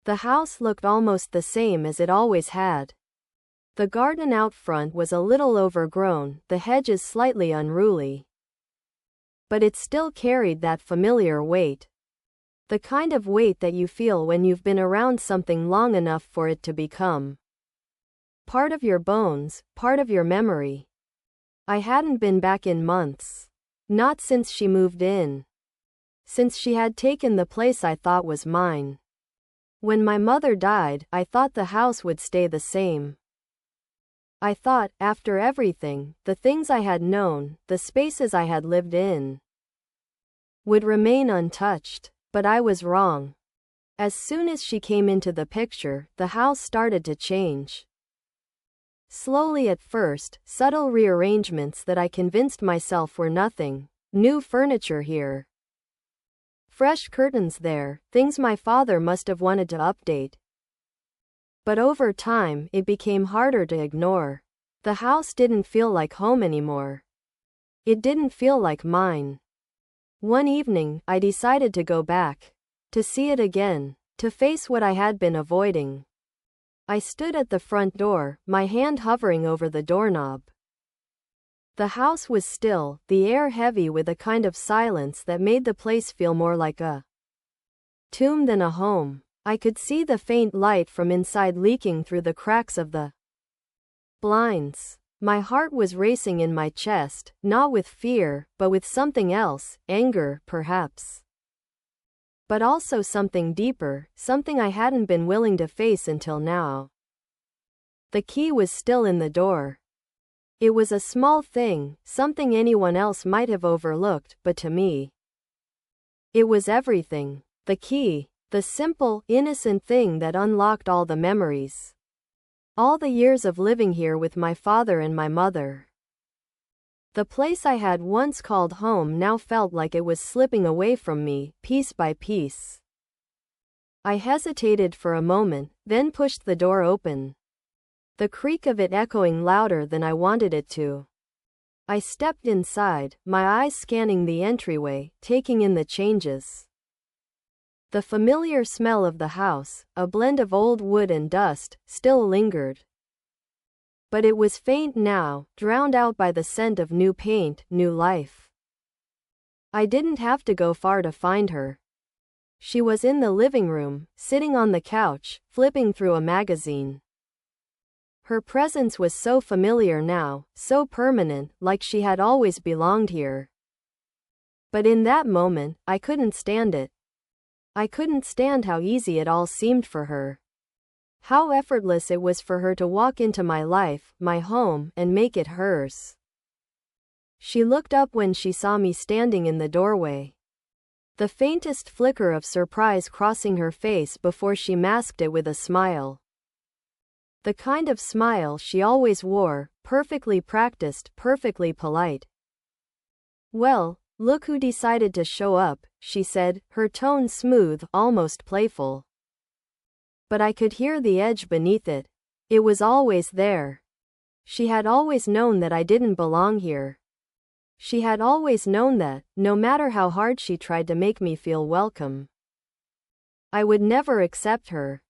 The house looked almost the same as it always had. The garden out front was a little overgrown, the hedges slightly unruly. But it still carried that familiar weight. The kind of weight that you feel when you've been around something long enough for it to become part of your bones, part of your memory. I hadn't been back in months. Not since she moved in. Since she had taken the place I thought was mine. When my mother died, I thought the house would stay the same. I thought, after everything, the things I had known, the spaces I had lived in, would remain untouched. But I was wrong. As soon as she came into the picture, the house started to change. Slowly at first, subtle rearrangements that I convinced myself were nothing. New furniture here. Fresh curtains there, things my father must have wanted to update. But over time, it became harder to ignore. The house didn't feel like home anymore. It didn't feel like mine. One evening, I decided to go back. To see it again. To face what I had been avoiding. I stood at the front door, my hand hovering over the doorknob. The house was still, the air heavy with a kind of silence that made the place feel more like a tomb than a home. I could see the faint light from inside leaking through the cracks of the blinds. My heart was racing in my chest, not with fear, but with something else, anger, perhaps. But also something deeper, something I hadn't been willing to face until now. The key was still in the door. It was a small thing, something anyone else might have overlooked, but to me, it was everything. The key, the simple, innocent thing that unlocked all the memories. All the years of living here with my father and my mother. The place I had once called home now felt like it was slipping away from me, piece by piece. I hesitated for a moment, then pushed the door open. The creak of it echoing louder than I wanted it to. I stepped inside, my eyes scanning the entryway, taking in the changes. The familiar smell of the house, a blend of old wood and dust, still lingered. But it was faint now, drowned out by the scent of new paint, new life. I didn't have to go far to find her. She was in the living room, sitting on the couch, flipping through a magazine. Her presence was so familiar now, so permanent, like she had always belonged here. But in that moment, I couldn't stand it. I couldn't stand how easy it all seemed for her. How effortless it was for her to walk into my life, my home, and make it hers. She looked up when she saw me standing in the doorway. The faintest flicker of surprise crossing her face before she masked it with a smile. The kind of smile she always wore, perfectly practiced, perfectly polite. "Well, look who decided to show up," she said, her tone smooth, almost playful. But I could hear the edge beneath it. It was always there. She had always known that I didn't belong here. She had always known that, no matter how hard she tried to make me feel welcome, I would never accept her.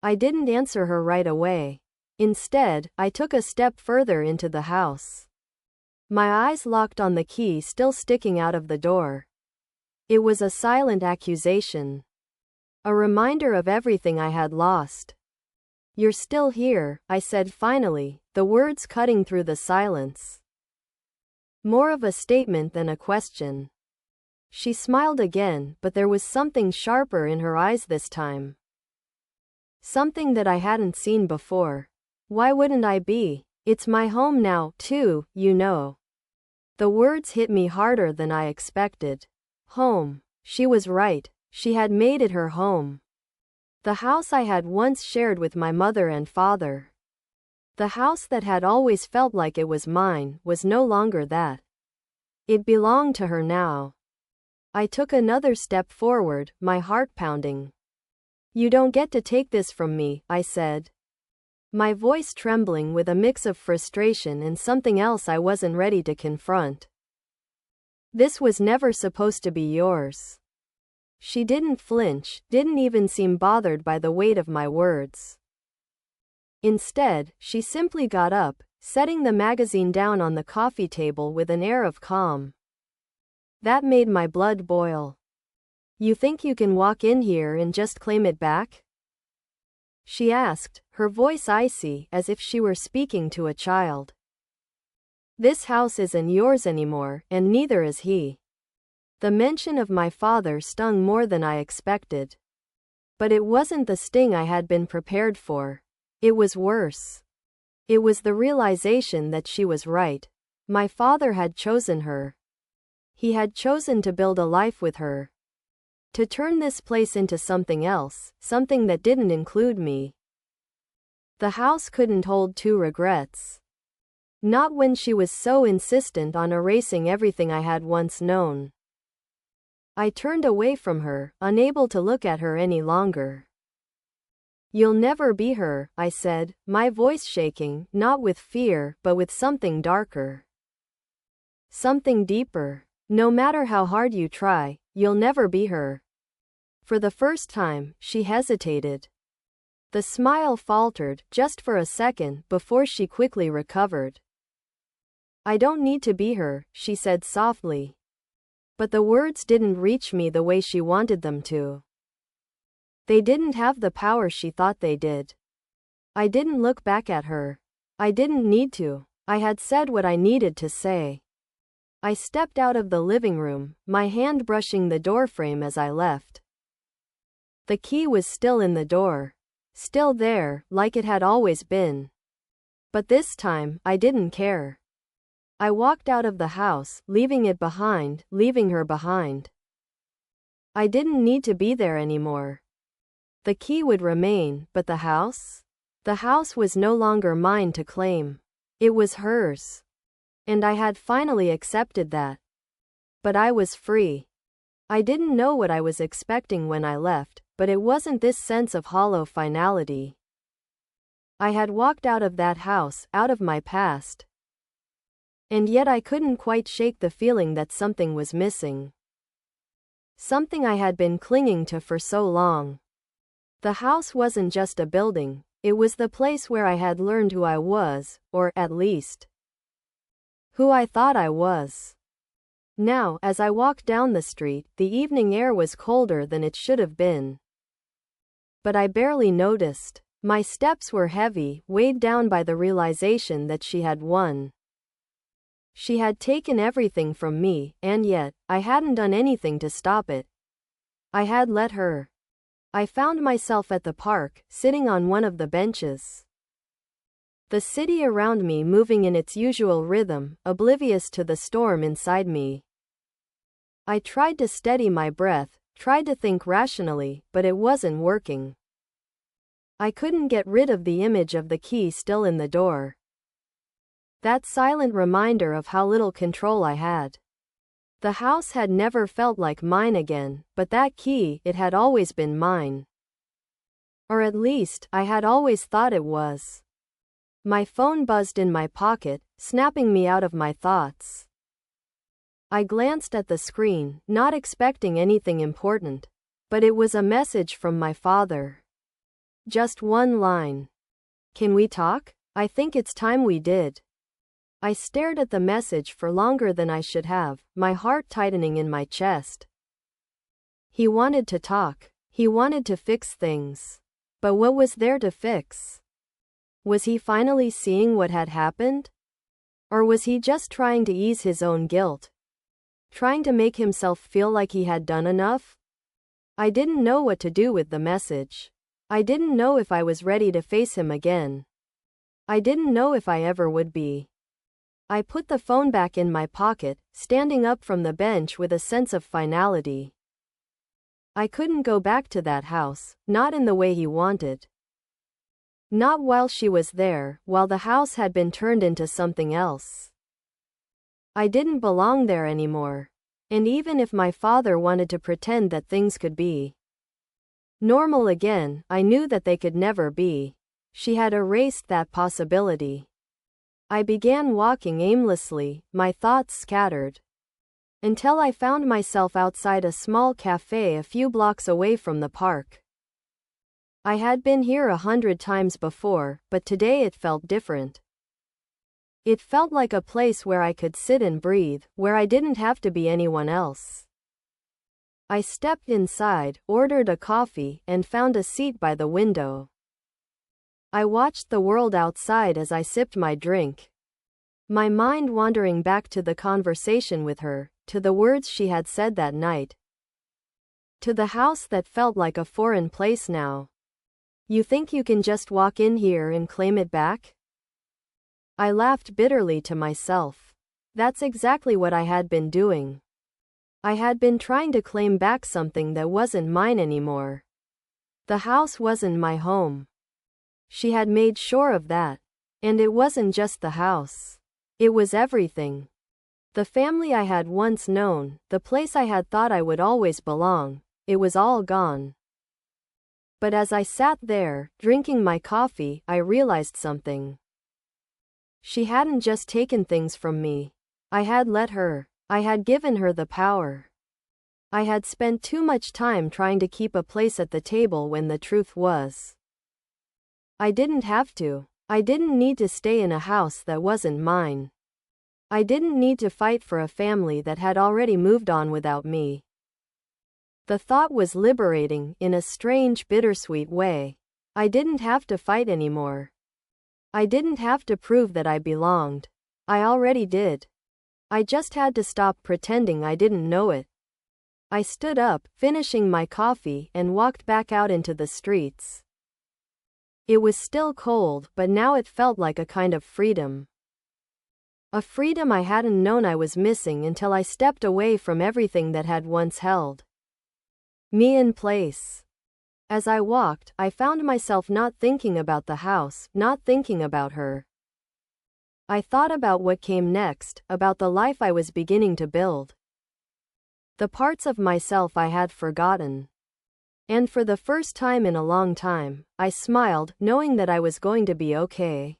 I didn't answer her right away. Instead, I took a step further into the house. My eyes locked on the key still sticking out of the door. It was a silent accusation. A reminder of everything I had lost. "You're still here," I said finally, the words cutting through the silence. More of a statement than a question. She smiled again, but there was something sharper in her eyes this time. Something that I hadn't seen before. "Why wouldn't I be? It's my home now, too, you know." The words hit me harder than I expected. Home. She was right. She had made it her home. The house I had once shared with my mother and father. The house that had always felt like it was mine, was no longer that. It belonged to her now. I took another step forward, my heart pounding. "You don't get to take this from me," I said. My voice trembling with a mix of frustration and something else I wasn't ready to confront. "This was never supposed to be yours." She didn't flinch, didn't even seem bothered by the weight of my words. Instead, she simply got up, setting the magazine down on the coffee table with an air of calm. That made my blood boil. "You think you can walk in here and just claim it back?" she asked, her voice icy, as if she were speaking to a child. "This house isn't yours anymore, and neither is he." The mention of my father stung more than I expected. But it wasn't the sting I had been prepared for. It was worse. It was the realization that she was right. My father had chosen her. He had chosen to build a life with her. To turn this place into something else, something that didn't include me. The house couldn't hold two regrets. Not when she was so insistent on erasing everything I had once known. I turned away from her, unable to look at her any longer. "You'll never be her," I said, my voice shaking, not with fear, but with something darker. Something deeper. "No matter how hard you try, you'll never be her." For the first time, she hesitated. The smile faltered, just for a second, before she quickly recovered. "I don't need to be her," she said softly. But the words didn't reach me the way she wanted them to. They didn't have the power she thought they did. I didn't look back at her. I didn't need to. I had said what I needed to say. I stepped out of the living room, my hand brushing the doorframe as I left. The key was still in the door. Still there, like it had always been. But this time, I didn't care. I walked out of the house, leaving it behind, leaving her behind. I didn't need to be there anymore. The key would remain, but the house? The house was no longer mine to claim. It was hers. And I had finally accepted that. But I was free. I didn't know what I was expecting when I left, but it wasn't this sense of hollow finality. I had walked out of that house, out of my past. And yet I couldn't quite shake the feeling that something was missing. Something I had been clinging to for so long. The house wasn't just a building, it was the place where I had learned who I was, or, at least, who I thought I was. Now, as I walked down the street, the evening air was colder than it should have been. But I barely noticed. My steps were heavy, weighed down by the realization that she had won. She had taken everything from me, and yet, I hadn't done anything to stop it. I had let her. I found myself at the park, sitting on one of the benches. The city around me moving in its usual rhythm, oblivious to the storm inside me. I tried to steady my breath, tried to think rationally, but it wasn't working. I couldn't get rid of the image of the key still in the door. That silent reminder of how little control I had. The house had never felt like mine again, but that key, it had always been mine. Or at least, I had always thought it was. My phone buzzed in my pocket, snapping me out of my thoughts. I glanced at the screen, not expecting anything important. But it was a message from my father. Just one line. "Can we talk? I think it's time we did." I stared at the message for longer than I should have, my heart tightening in my chest. He wanted to talk. He wanted to fix things. But what was there to fix? Was he finally seeing what had happened? Or was he just trying to ease his own guilt? Trying to make himself feel like he had done enough? I didn't know what to do with the message. I didn't know if I was ready to face him again. I didn't know if I ever would be. I put the phone back in my pocket, standing up from the bench with a sense of finality. I couldn't go back to that house, not in the way he wanted. Not while she was there, while the house had been turned into something else. I didn't belong there anymore. And even if my father wanted to pretend that things could be normal again, I knew that they could never be. She had erased that possibility. I began walking aimlessly, my thoughts scattered. Until I found myself outside a small cafe a few blocks away from the park. I had been here 100 times before, but today it felt different. It felt like a place where I could sit and breathe, where I didn't have to be anyone else. I stepped inside, ordered a coffee, and found a seat by the window. I watched the world outside as I sipped my drink, my mind wandering back to the conversation with her, to the words she had said that night, to the house that felt like a foreign place now. You think you can just walk in here and claim it back? I laughed bitterly to myself. That's exactly what I had been doing. I had been trying to claim back something that wasn't mine anymore. The house wasn't my home. She had made sure of that. And it wasn't just the house. It was everything. The family I had once known, the place I had thought I would always belong, it was all gone. But as I sat there, drinking my coffee, I realized something. She hadn't just taken things from me. I had let her. I had given her the power. I had spent too much time trying to keep a place at the table when the truth was, I didn't have to. I didn't need to stay in a house that wasn't mine. I didn't need to fight for a family that had already moved on without me. The thought was liberating in a strange, bittersweet way. I didn't have to fight anymore. I didn't have to prove that I belonged. I already did. I just had to stop pretending I didn't know it. I stood up, finishing my coffee, and walked back out into the streets. It was still cold, but now it felt like a kind of freedom. A freedom I hadn't known I was missing until I stepped away from everything that had once held me in place. As I walked, I found myself not thinking about the house, not thinking about her. I thought about what came next, about the life I was beginning to build. The parts of myself I had forgotten. And for the first time in a long time, I smiled, knowing that I was going to be okay.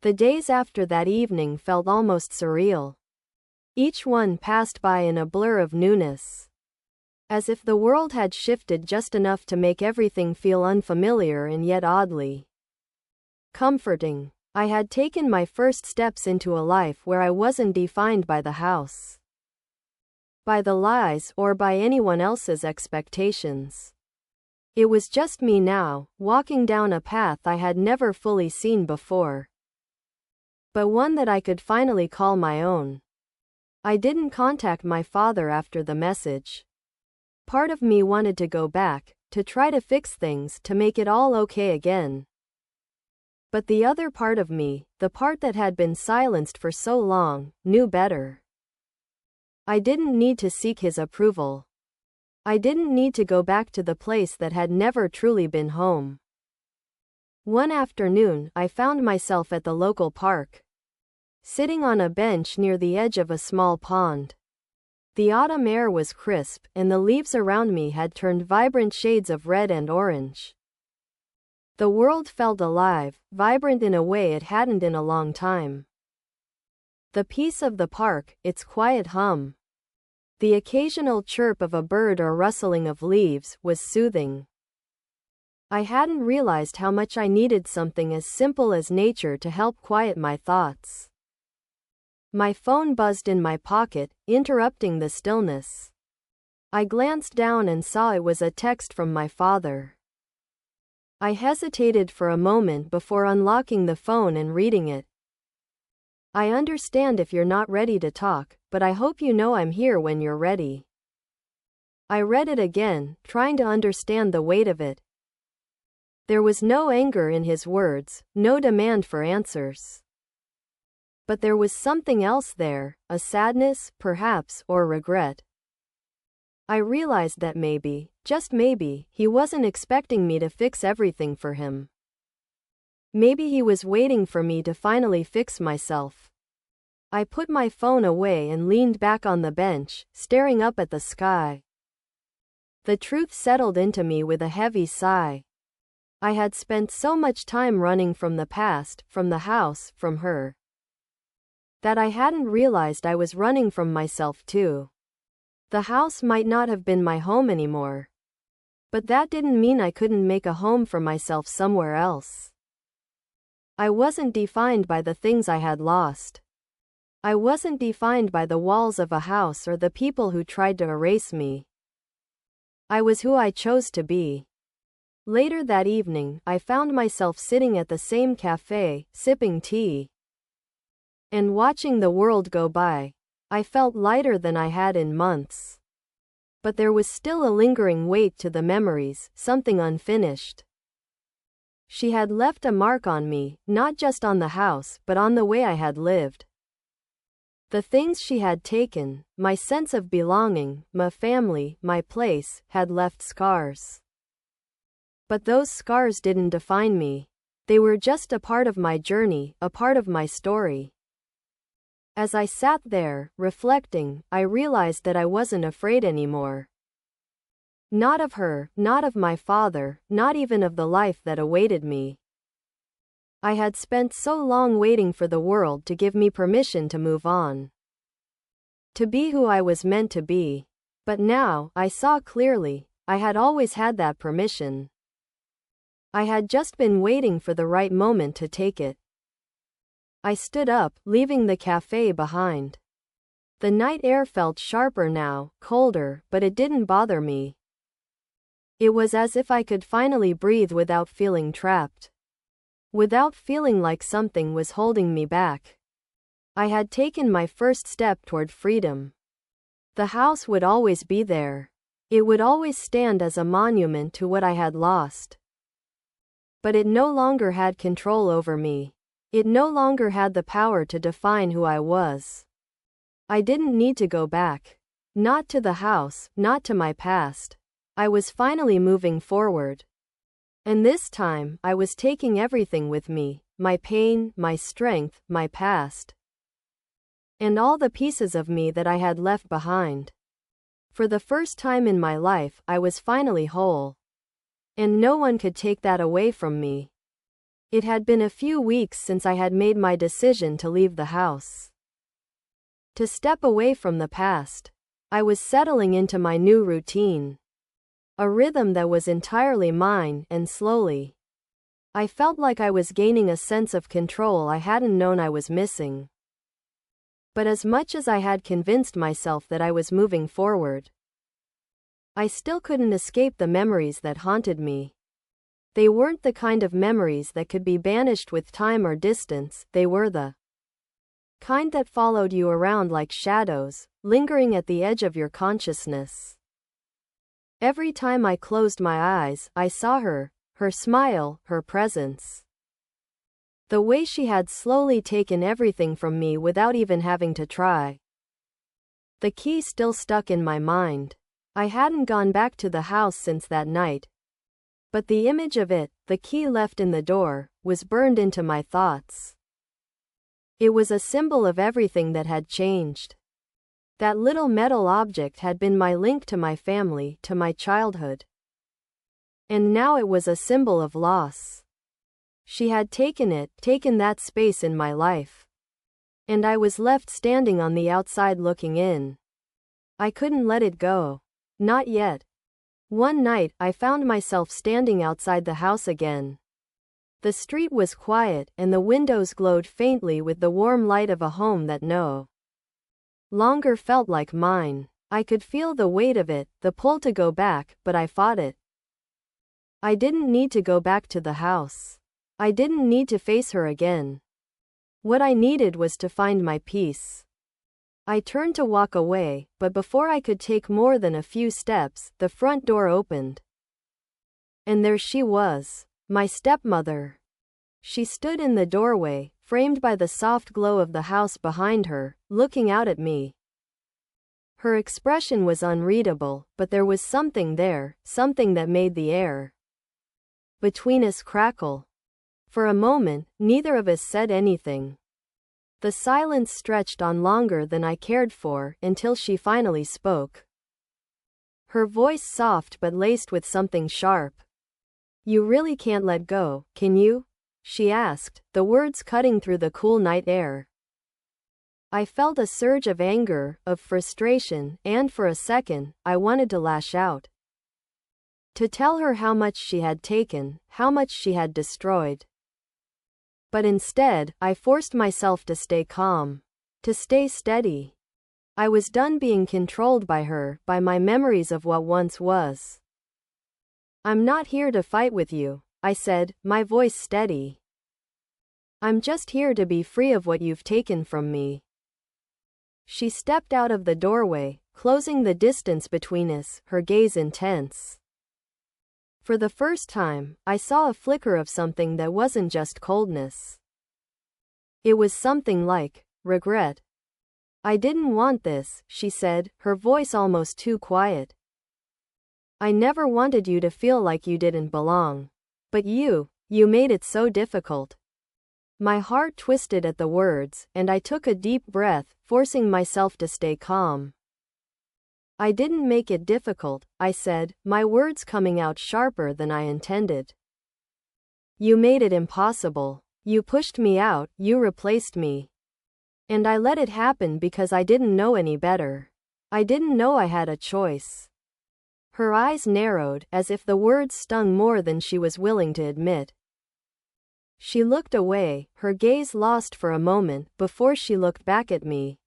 The days after that evening felt almost surreal. Each one passed by in a blur of newness. As if the world had shifted just enough to make everything feel unfamiliar and yet oddly comforting. I had taken my first steps into a life where I wasn't defined by the house, by the lies, or by anyone else's expectations. It was just me now, walking down a path I had never fully seen before, but one that I could finally call my own. I didn't contact my father after the message. Part of me wanted to go back, to try to fix things, to make it all okay again. But the other part of me, the part that had been silenced for so long, knew better. I didn't need to seek his approval. I didn't need to go back to the place that had never truly been home. One afternoon, I found myself at the local park, sitting on a bench near the edge of a small pond. The autumn air was crisp, and the leaves around me had turned vibrant shades of red and orange. The world felt alive, vibrant in a way it hadn't in a long time. The peace of the park, its quiet hum, the occasional chirp of a bird or rustling of leaves, was soothing. I hadn't realized how much I needed something as simple as nature to help quiet my thoughts. My phone buzzed in my pocket, interrupting the stillness. I glanced down and saw it was a text from my father. I hesitated for a moment before unlocking the phone and reading it. I understand if you're not ready to talk, but I hope you know I'm here when you're ready. I read it again, trying to understand the weight of it. There was no anger in his words, no demand for answers. But there was something else there, a sadness, perhaps, or regret. I realized that maybe, just maybe, he wasn't expecting me to fix everything for him. Maybe he was waiting for me to finally fix myself. I put my phone away and leaned back on the bench, staring up at the sky. The truth settled into me with a heavy sigh. I had spent so much time running from the past, from the house, from her. That I hadn't realized I was running from myself too. The house might not have been my home anymore. But that didn't mean I couldn't make a home for myself somewhere else. I wasn't defined by the things I had lost. I wasn't defined by the walls of a house or the people who tried to erase me. I was who I chose to be. Later that evening, I found myself sitting at the same cafe, sipping tea and watching the world go by. I felt lighter than I had in months. But there was still a lingering weight to the memories, something unfinished. She had left a mark on me, not just on the house, but on the way I had lived. The things she had taken, my sense of belonging, my family, my place, had left scars. But those scars didn't define me. They were just a part of my journey, a part of my story. As I sat there, reflecting, I realized that I wasn't afraid anymore. Not of her, not of my father, not even of the life that awaited me. I had spent so long waiting for the world to give me permission to move on. To be who I was meant to be. But now, I saw clearly, I had always had that permission. I had just been waiting for the right moment to take it. I stood up, leaving the cafe behind. The night air felt sharper now, colder, but it didn't bother me. It was as if I could finally breathe without feeling trapped. Without feeling like something was holding me back. I had taken my first step toward freedom. The house would always be there. It would always stand as a monument to what I had lost. But it no longer had control over me. It no longer had the power to define who I was. I didn't need to go back. Not to the house, not to my past. I was finally moving forward. And this time, I was taking everything with me, my pain, my strength, my past. And all the pieces of me that I had left behind. For the first time in my life, I was finally whole. And no one could take that away from me. It had been a few weeks since I had made my decision to leave the house. To step away from the past. I was settling into my new routine. A rhythm that was entirely mine, and slowly. I felt like I was gaining a sense of control I hadn't known I was missing. But as much as I had convinced myself that I was moving forward, I still couldn't escape the memories that haunted me. They weren't the kind of memories that could be banished with time or distance, they were the kind that followed you around like shadows, lingering at the edge of your consciousness. Every time I closed my eyes, I saw her, her smile, her presence. The way she had slowly taken everything from me without even having to try. The key still stuck in my mind. I hadn't gone back to the house since that night. But the image of it, the key left in the door, was burned into my thoughts. It was a symbol of everything that had changed. That little metal object had been my link to my family, to my childhood. And now it was a symbol of loss. She had taken it, taken that space in my life. And I was left standing on the outside looking in. I couldn't let it go. Not yet. One night, I found myself standing outside the house again. The street was quiet, and the windows glowed faintly with the warm light of a home that no longer felt like mine. I could feel the weight of it, the pull to go back, but I fought it. I didn't need to go back to the house. I didn't need to face her again. What I needed was to find my peace. I turned to walk away, but before I could take more than a few steps, the front door opened. And there she was, my stepmother. She stood in the doorway, framed by the soft glow of the house behind her, looking out at me. Her expression was unreadable, but there was something there, something that made the air between us crackle. For a moment, neither of us said anything. The silence stretched on longer than I cared for, until she finally spoke. Her voice soft but laced with something sharp. "You really can't let go, can you?" she asked, the words cutting through the cool night air. I felt a surge of anger, of frustration, and for a second, I wanted to lash out. To tell her how much she had taken, how much she had destroyed. But instead, I forced myself to stay calm. To stay steady. I was done being controlled by her, by my memories of what once was. I'm not here to fight with you, I said, my voice steady. I'm just here to be free of what you've taken from me. She stepped out of the doorway, closing the distance between us, her gaze intense. For the first time, I saw a flicker of something that wasn't just coldness. It was something like regret. I didn't want this, she said, her voice almost too quiet. I never wanted you to feel like you didn't belong. But you made it so difficult. My heart twisted at the words, and I took a deep breath, forcing myself to stay calm. I didn't make it difficult, I said, my words coming out sharper than I intended. You made it impossible. You pushed me out, you replaced me. And I let it happen because I didn't know any better. I didn't know I had a choice. Her eyes narrowed, as if the words stung more than she was willing to admit. She looked away, her gaze lost for a moment, before she looked back at me.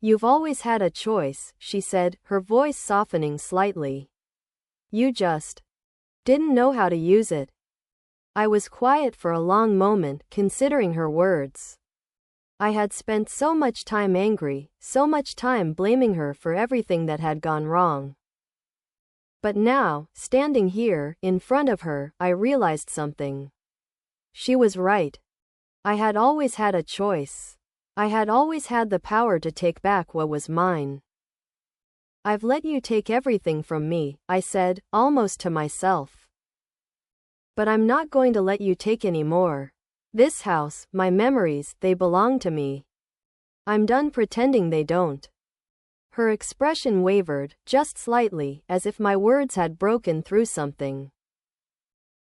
You've always had a choice, she said, her voice softening slightly. You just didn't know how to use it. I was quiet for a long moment, considering her words. I had spent so much time angry, so much time blaming her for everything that had gone wrong. But now, standing here, in front of her, I realized something. She was right. I had always had a choice. I had always had the power to take back what was mine. I've let you take everything from me, I said, almost to myself. But I'm not going to let you take any more. This house, my memories, they belong to me. I'm done pretending they don't. Her expression wavered, just slightly, as if my words had broken through something.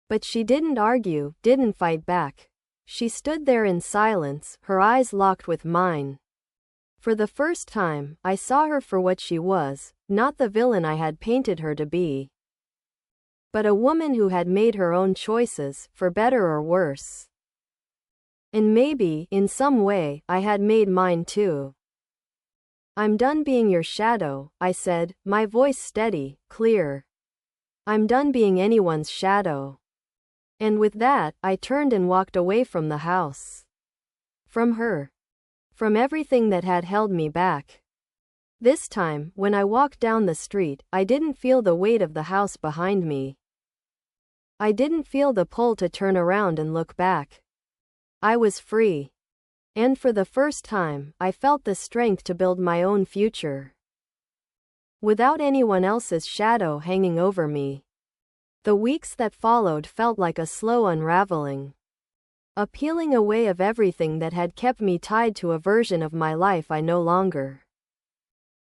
But she didn't argue, didn't fight back. She stood there in silence, her eyes locked with mine. For the first time, I saw her for what she was, not the villain I had painted her to be. But a woman who had made her own choices, for better or worse. And maybe, in some way, I had made mine too. I'm done being your shadow, I said, my voice steady, clear. I'm done being anyone's shadow. And with that, I turned and walked away from the house. From her. From everything that had held me back. This time, when I walked down the street, I didn't feel the weight of the house behind me. I didn't feel the pull to turn around and look back. I was free. And for the first time, I felt the strength to build my own future. Without anyone else's shadow hanging over me. The weeks that followed felt like a slow unraveling. A peeling away of everything that had kept me tied to a version of my life I no longer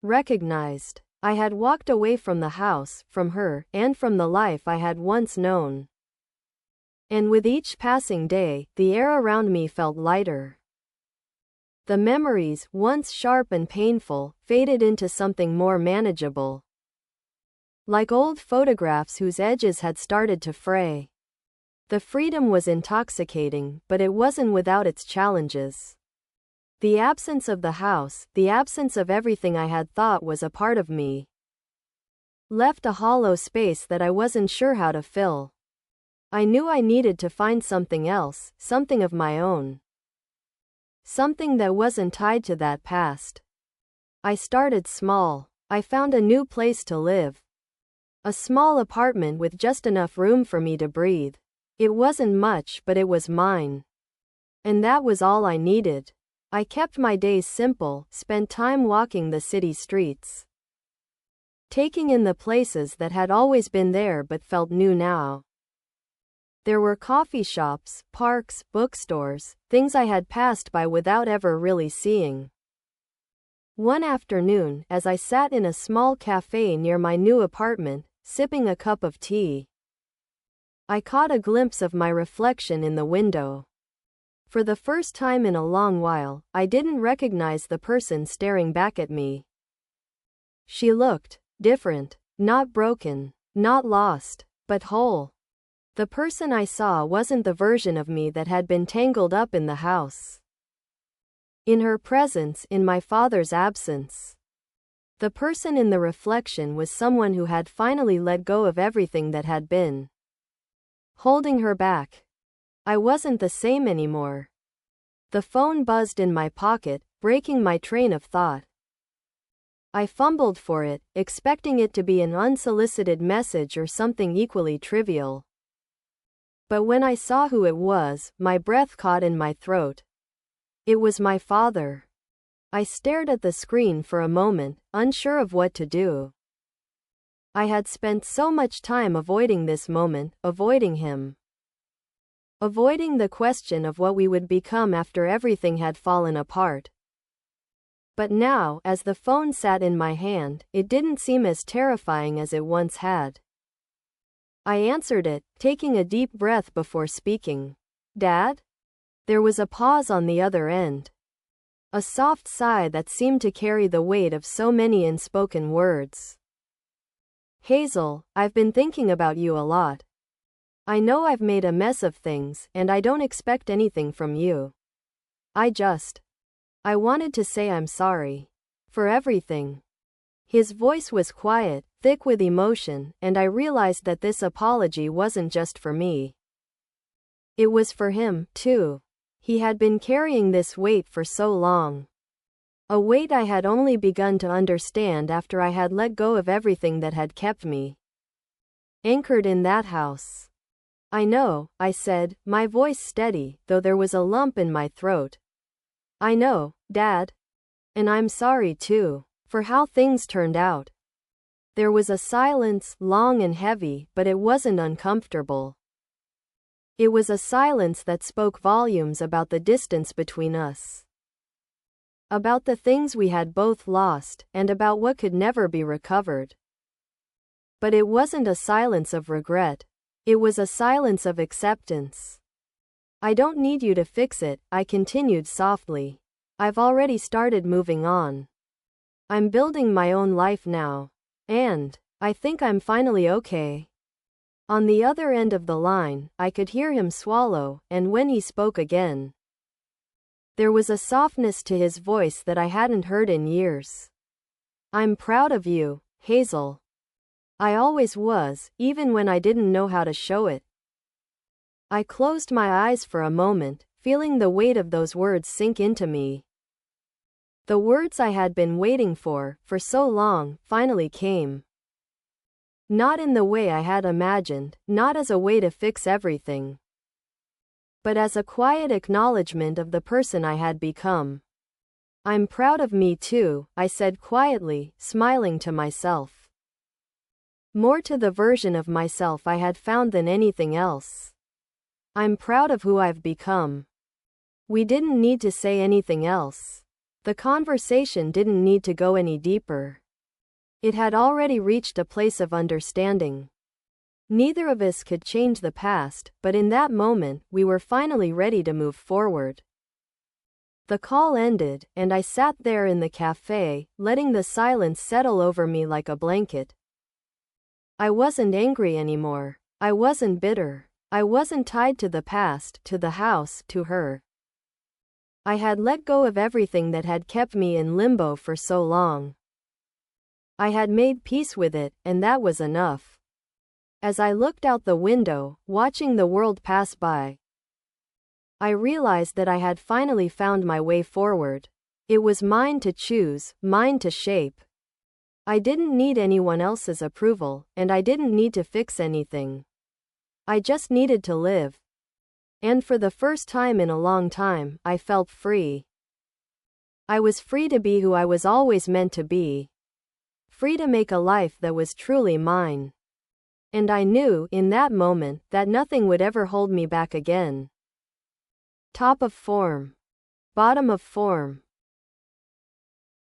recognized. I had walked away from the house, from her, and from the life I had once known. And with each passing day, the air around me felt lighter. The memories, once sharp and painful, faded into something more manageable. Like old photographs whose edges had started to fray. The freedom was intoxicating, but it wasn't without its challenges. The absence of the house, the absence of everything I had thought was a part of me, left a hollow space that I wasn't sure how to fill. I knew I needed to find something else, something of my own. Something that wasn't tied to that past. I started small. I found a new place to live. A small apartment with just enough room for me to breathe. It wasn't much, but it was mine. And that was all I needed. I kept my days simple, spent time walking the city streets. Taking in the places that had always been there but felt new now. There were coffee shops, parks, bookstores, things I had passed by without ever really seeing. One afternoon, as I sat in a small cafe near my new apartment, sipping a cup of tea, I caught a glimpse of my reflection in the window. For the first time in a long while, I didn't recognize the person staring back at me. She looked different, not broken, not lost, but whole. The person I saw wasn't the version of me that had been tangled up in the house. In her presence, in my father's absence. The person in the reflection was someone who had finally let go of everything that had been holding her back. I wasn't the same anymore. The phone buzzed in my pocket, breaking my train of thought. I fumbled for it, expecting it to be an unsolicited message or something equally trivial. But when I saw who it was, my breath caught in my throat. It was my father. I stared at the screen for a moment, unsure of what to do. I had spent so much time avoiding this moment, avoiding him. Avoiding the question of what we would become after everything had fallen apart. But now, as the phone sat in my hand, it didn't seem as terrifying as it once had. I answered it, taking a deep breath before speaking. "Dad?" There was a pause on the other end. A soft sigh that seemed to carry the weight of so many unspoken words. "Hazel, I've been thinking about you a lot. I know I've made a mess of things, and I don't expect anything from you. I wanted to say I'm sorry. For everything." His voice was quiet, thick with emotion, and I realized that this apology wasn't just for me. It was for him, too. He had been carrying this weight for so long. A weight I had only begun to understand after I had let go of everything that had kept me anchored in that house. "I know," I said, my voice steady, though there was a lump in my throat. "I know, Dad. And I'm sorry too, for how things turned out." There was a silence, long and heavy, but it wasn't uncomfortable. It was a silence that spoke volumes about the distance between us. About the things we had both lost, and about what could never be recovered. But it wasn't a silence of regret. It was a silence of acceptance. "I don't need you to fix it," I continued softly. "I've already started moving on. I'm building my own life now. And I think I'm finally okay." On the other end of the line, I could hear him swallow, and when he spoke again, there was a softness to his voice that I hadn't heard in years. "I'm proud of you, Hazel. I always was, even when I didn't know how to show it." I closed my eyes for a moment, feeling the weight of those words sink into me. The words I had been waiting for so long, finally came. Not in the way I had imagined, not as a way to fix everything, but as a quiet acknowledgement of the person I had become. "I'm proud of me too," I said quietly, smiling to myself. More to the version of myself I had found than anything else. I'm proud of who I've become. We didn't need to say anything else. The conversation didn't need to go any deeper. It had already reached a place of understanding. Neither of us could change the past, but in that moment, we were finally ready to move forward. The call ended, and I sat there in the cafe, letting the silence settle over me like a blanket. I wasn't angry anymore. I wasn't bitter. I wasn't tied to the past, to the house, to her. I had let go of everything that had kept me in limbo for so long. I had made peace with it, and that was enough. As I looked out the window, watching the world pass by, I realized that I had finally found my way forward. It was mine to choose, mine to shape. I didn't need anyone else's approval, and I didn't need to fix anything. I just needed to live. And for the first time in a long time, I felt free. I was free to be who I was always meant to be. Free to make a life that was truly mine. And I knew, in that moment, that nothing would ever hold me back again. Top of form. Bottom of form.